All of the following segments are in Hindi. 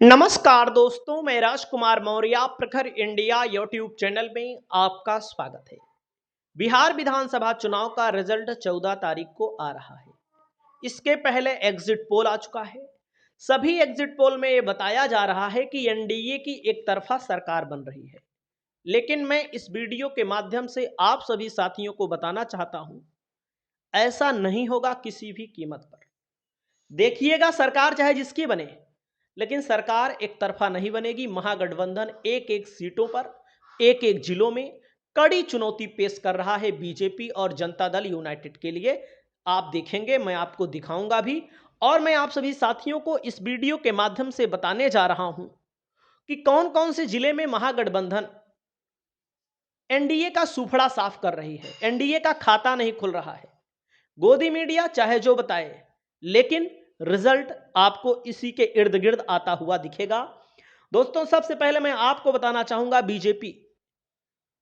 नमस्कार दोस्तों, मैं राजकुमार मौर्य प्रखर इंडिया यूट्यूब चैनल में आपका स्वागत है। बिहार विधानसभा चुनाव का रिजल्ट 14 तारीख को आ रहा है। इसके पहले एग्जिट पोल आ चुका है। सभी एग्जिट पोल में ये बताया जा रहा है कि एनडीए की एक तरफा सरकार बन रही है। लेकिन मैं इस वीडियो के माध्यम से आप सभी साथियों को बताना चाहता हूं, ऐसा नहीं होगा किसी भी कीमत पर। देखिएगा, सरकार चाहे जिसकी बने, लेकिन सरकार एक तरफा नहीं बनेगी। महागठबंधन एक एक सीटों पर, एक एक जिलों में कड़ी चुनौती पेश कर रहा है बीजेपी और जनता दल यूनाइटेड के लिए। आप देखेंगे, मैं आपको दिखाऊंगा भी, और मैं आप सभी साथियों को इस वीडियो के माध्यम से बताने जा रहा हूं कि कौन कौन से जिले में महागठबंधन एनडीए का सूफड़ा साफ कर रही है। एनडीए का खाता नहीं खुल रहा है। गोदी मीडिया चाहे जो बताए, लेकिन रिजल्ट आपको इसी के इर्द गिर्द आता हुआ दिखेगा। दोस्तों, सबसे पहले मैं आपको बताना चाहूंगा, बीजेपी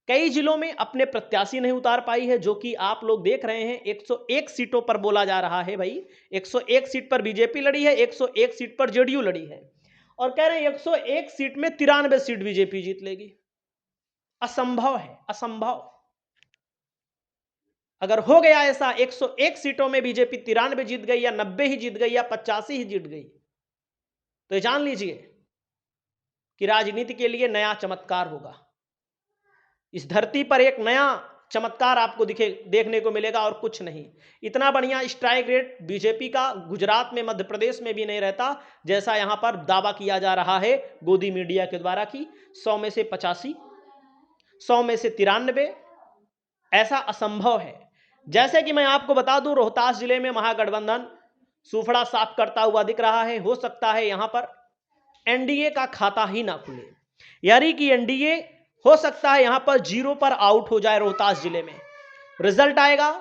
कई जिलों में अपने प्रत्याशी नहीं उतार पाई है, जो कि आप लोग देख रहे हैं। 101 सीटों पर बोला जा रहा है भाई, 101 सीट पर बीजेपी लड़ी है, 101 सीट पर जेडीयू लड़ी है, और कह रहे हैं 101 सीट में 93 सीट बीजेपी जीत लेगी। असंभव है, असंभव। अगर हो गया ऐसा, 101 सीटों में बीजेपी 93 जीत गई, या 90 ही जीत गई, या 85 ही जीत गई, तो ये जान लीजिए कि राजनीति के लिए नया चमत्कार होगा। इस धरती पर एक नया चमत्कार आपको देखने को मिलेगा, और कुछ नहीं। इतना बढ़िया स्ट्राइक रेट बीजेपी का गुजरात में, मध्य प्रदेश में भी नहीं रहता, जैसा यहां पर दावा किया जा रहा है गोदी मीडिया के द्वारा कि 100 में से 85, 100 में से 93। ऐसा असंभव है। जैसे कि मैं आपको बता दूं, रोहतास जिले में महागठबंधन सूफड़ा साफ करता हुआ दिख रहा है। हो सकता है यहां पर एनडीए का खाता ही ना खुले, यानी कि एनडीए हो सकता है यहां पर जीरो पर आउट हो जाए। रोहतास जिले में रिजल्ट आएगा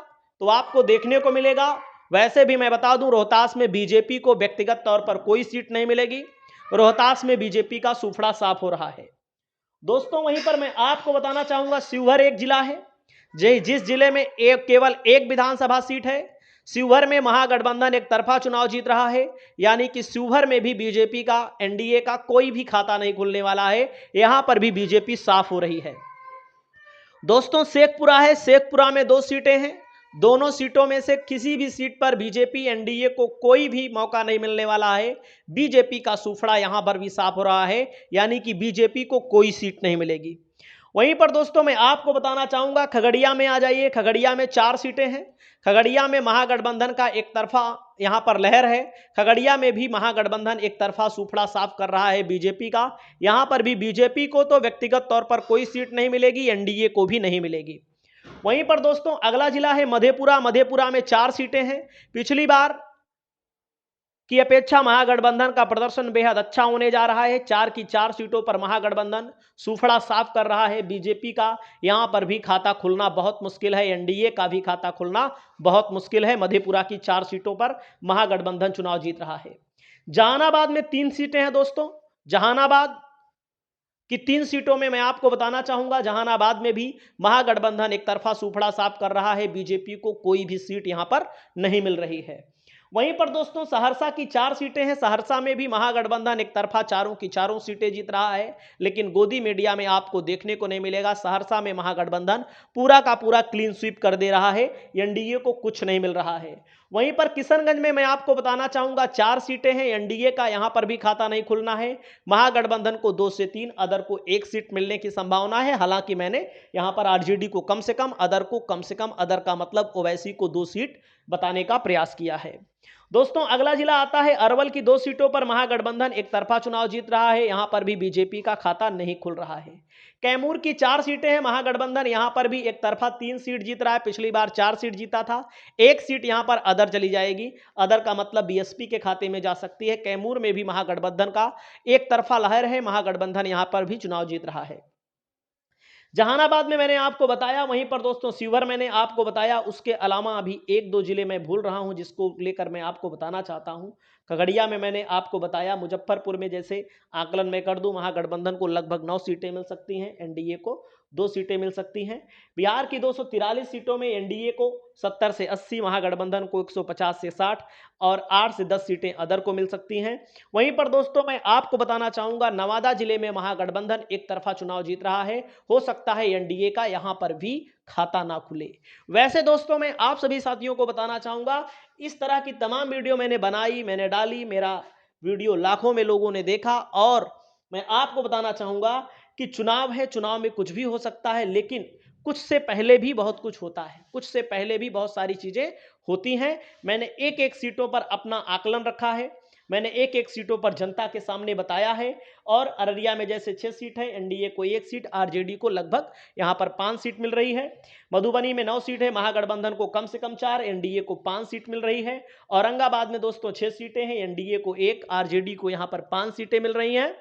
तो आपको देखने को मिलेगा। वैसे भी मैं बता दूं, रोहतास में बीजेपी को व्यक्तिगत तौर पर कोई सीट नहीं मिलेगी। रोहतास में बीजेपी का सूफड़ा साफ हो रहा है। दोस्तों, वहीं पर मैं आपको बताना चाहूंगा, शिवहर एक जिला है जिस जिले में केवल एक विधानसभा सीट है। शिवहर में महागठबंधन एक तरफा चुनाव जीत रहा है, यानी कि शिवहर में भी बीजेपी का, एनडीए का कोई भी खाता नहीं खुलने वाला है। यहां पर भी बीजेपी साफ हो रही है। दोस्तों, शेखपुरा है। शेखपुरा में 2 सीटें हैं। दोनों सीटों में से किसी भी सीट पर बीजेपी, एनडीए को कोई भी मौका नहीं मिलने वाला है। बीजेपी का सूफड़ा यहां पर भी साफ हो रहा है, यानी कि बीजेपी को कोई सीट नहीं मिलेगी। वहीं पर दोस्तों, मैं आपको बताना चाहूंगा, खगड़िया में आ जाइए। खगड़िया में 4 सीटें हैं। खगड़िया में महागठबंधन का एक तरफा यहां पर लहर है। खगड़िया में भी महागठबंधन एक तरफा सूफड़ा साफ कर रहा है बीजेपी का। यहां पर भी बीजेपी को तो व्यक्तिगत तौर पर कोई सीट नहीं मिलेगी, एनडीए को भी नहीं मिलेगी। वहीं पर दोस्तों, अगला जिला है मधेपुरा। मधेपुरा में 4 सीटें हैं। पिछली बार की अपेक्षा महागठबंधन का प्रदर्शन बेहद अच्छा होने जा रहा है। 4 की 4 सीटों पर महागठबंधन सूफड़ा साफ कर रहा है बीजेपी का। यहां पर भी खाता खुलना बहुत मुश्किल है। एनडीए का भी खाता खुलना बहुत मुश्किल है। मधेपुरा की 4 सीटों पर महागठबंधन चुनाव जीत रहा है। जहानाबाद में 3 सीटें हैं दोस्तों। जहानाबाद कि 3 सीटों में मैं आपको बताना चाहूंगा, जहानाबाद में भी महागठबंधन एक तरफा सूफड़ा साफ कर रहा है। बीजेपी को कोई भी सीट यहां पर नहीं मिल रही है। वहीं पर दोस्तों, सहरसा की 4 सीटें हैं। सहरसा में भी महागठबंधन एक तरफा चारों की चारों सीटें जीत रहा है, लेकिन गोदी मीडिया में आपको देखने को नहीं मिलेगा। सहरसा में महागठबंधन पूरा का पूरा क्लीन स्वीप कर दे रहा है, एनडीए को कुछ नहीं मिल रहा है। वहीं पर किशनगंज में मैं आपको बताना चाहूंगा, 4 सीटें हैं। एनडीए का यहां पर भी खाता नहीं खुलना है। महागठबंधन को 2 से 3, अदर को 1 सीट मिलने की संभावना है। हालांकि मैंने यहां पर आरजेडी को कम से कम, अदर को कम से कम, अदर का मतलब ओवैसी को 2 सीट बताने का प्रयास किया है। दोस्तों, अगला जिला आता है अरवल की 2 सीटों पर महागठबंधन एक तरफा चुनाव जीत रहा है। यहां पर भी बीजेपी का खाता नहीं खुल रहा है। कैमूर की 4 सीटें हैं। महागठबंधन यहां पर भी एक तरफा 3 सीट जीत रहा है। पिछली बार 4 सीट जीता था। 1 सीट यहां पर अदर चली जाएगी। अदर का मतलब बीएसपी के खाते में जा सकती है। कैमूर में भी महागठबंधन का एक तरफा लहर है। महागठबंधन यहां पर भी चुनाव जीत रहा है। जहानाबाद में मैंने आपको बताया। वहीं पर दोस्तों, शिवहर मैंने आपको बताया। उसके अलावा अभी 1-2 जिले मैं भूल रहा हूं, जिसको लेकर मैं आपको बताना चाहता हूं। खगड़िया में मैंने आपको बताया। मुजफ्फरपुर में जैसे आकलन में कर दूं, महागठबंधन को लगभग 9 सीटें मिल सकती हैं, एनडीए को 2 सीटें मिल सकती हैं। बिहार की 243 सीटों में एनडीए को 70 से 80, महागठबंधन को 150 से 60 और 8 से 10 सीटें अदर को मिल सकती हैं। वहीं पर दोस्तों मैं आपको बताना चाहूंगा, नवादा जिले में महागठबंधन एक तरफा चुनाव जीत रहा है, हो सकता है एनडीए का यहां पर भी खाता ना खुले। वैसे दोस्तों मैं आप सभी साथियों को बताना चाहूंगा, इस तरह की तमाम वीडियो मैंने बनाई, मैंने डाली, मेरा वीडियो लाखों में लोगों ने देखा, और मैं आपको बताना चाहूंगा कि चुनाव है, चुनाव में कुछ भी हो सकता है, लेकिन कुछ से पहले भी बहुत कुछ होता है, कुछ से पहले भी बहुत सारी चीजें होती हैं। मैंने एक एक सीटों पर अपना आकलन रखा है, मैंने एक एक सीटों पर जनता के सामने बताया है। और अररिया में जैसे 6 सीट है, एनडीए को 1 सीट, आरजेडी को लगभग यहां पर 5 सीट मिल रही है। मधुबनी में 9 सीट है, महागठबंधन को कम से कम 4, एनडीए को 5 सीट मिल रही है। औरंगाबाद में दोस्तों 6 सीटें हैं, एनडीए को 1, आरजेडी को यहां पर 5 सीटें मिल रही हैं।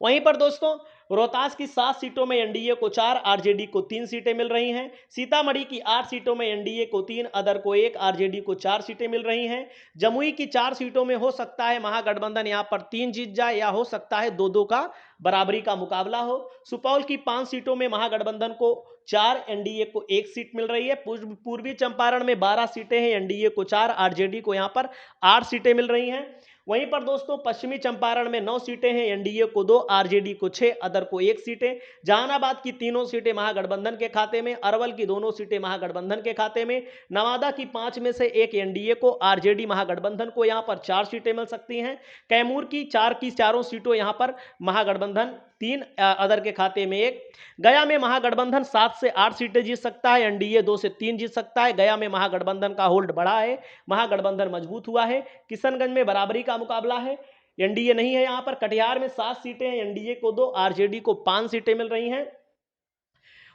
वहीं पर दोस्तों रोहतास की 7 सीटों में एनडीए को 4, आरजेडी को 3 सीटें मिल रही हैं। सीतामढ़ी की 8 सीटों में एनडीए को 3, अदर को 1, आरजेडी को 4 सीटें मिल रही हैं। जमुई की 4 सीटों में हो सकता है महागठबंधन यहां पर 3 जीत जाए, या हो सकता है 2-2 का बराबरी का मुकाबला हो। सुपौल की 5 सीटों में महागठबंधन को 4, एनडीए को 1 सीट मिल रही है। पूर्वी चंपारण में 12 सीटें हैं, एनडीए को 4, आरजेडी को यहां पर 8 सीटें मिल रही हैं। वहीं पर दोस्तों पश्चिमी चंपारण में 9 सीटें हैं, एनडीए को 2, आरजेडी को 6, अदर को 1 सीटें। जहानाबाद की तीनों सीटें महागठबंधन के खाते में, अरवल की दोनों सीटें महागठबंधन के खाते में, नवादा की 5 में से 1 एनडीए को, आरजेडी महागठबंधन को यहां पर 4 सीटें मिल सकती हैं। कैमूर की 4 की चारों सीटों यहां पर महागठबंधन 3, अदर के खाते में 1। गया में महागठबंधन 7 से 8 सीटें जीत सकता है, एनडीए 2 से 3 जीत सकता है। गया में महागठबंधन का होल्ड बढ़ा है, महागठबंधन मजबूत हुआ है। किशनगंज में बराबरी का मुकाबला है, एनडीए नहीं है यहां पर। कटिहार में 7 सीटें हैं, एनडीए को 2, आरजेडी को 5 सीटें मिल रही हैं।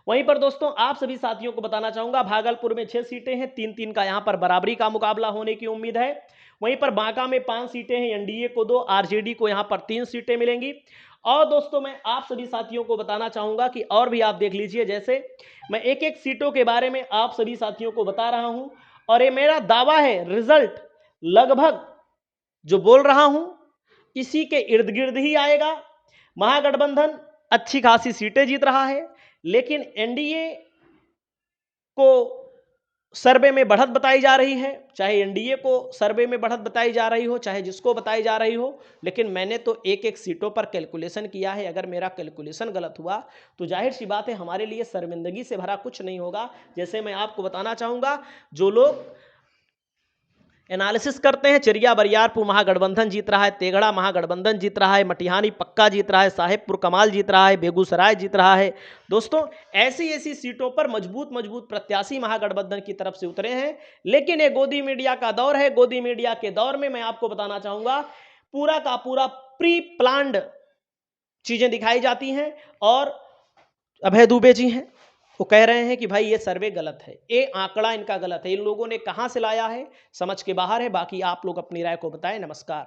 वहीं पर दोस्तों आप सभी साथियों को बताना चाहूंगा, भागलपुर में 6 सीटें हैं, 3-3 का यहां पर बराबरी का मुकाबला होने की उम्मीद है। वहीं पर बांका में 5 सीटें हैं, एनडीए को 2, आरजेडी को यहां पर 3 सीटें मिलेंगी। और दोस्तों मैं आप सभी साथियों को बताना चाहूंगा कि और भी आप देख लीजिए, जैसे मैं एक एक सीटों के बारे में आप सभी साथियों को बता रहा हूं, और ये मेरा दावा है, रिजल्ट लगभग जो बोल रहा हूं इसी के इर्द गिर्द ही आएगा। महागठबंधन अच्छी खासी सीटें जीत रहा है, लेकिन एनडीए को सर्वे में बढ़त बताई जा रही है, चाहे एनडीए को सर्वे में बढ़त बताई जा रही हो, चाहे जिसको बताई जा रही हो, लेकिन मैंने तो एक एक सीटों पर कैलकुलेशन किया है। अगर मेरा कैलकुलेशन गलत हुआ तो जाहिर सी बात है हमारे लिए शर्मिंदगी से भरा कुछ नहीं होगा। जैसे मैं आपको बताना चाहूंगा, जो लोग एनालिसिस करते हैं, चिरिया बरियारपुर महागठबंधन जीत रहा है, तेघड़ा महागठबंधन जीत रहा है, मटिहानी पक्का जीत रहा है, साहेबपुर कमाल जीत रहा है, बेगूसराय जीत रहा है। दोस्तों ऐसी ऐसी सीटों पर मजबूत मजबूत प्रत्याशी महागठबंधन की तरफ से उतरे हैं। लेकिन ये गोदी मीडिया का दौर है, गोदी मीडिया के दौर में मैं आपको बताना चाहूंगा, पूरा का पूरा प्री प्लान्ड चीजें दिखाई जाती हैं। और अभय दुबे जी हैं, वो कह रहे हैं कि भाई ये सर्वे गलत है, ये आंकड़ा इनका गलत है। इन लोगों ने कहां से लाया है, समझ के बाहर है। बाकी आप लोग अपनी राय को बताएं। नमस्कार।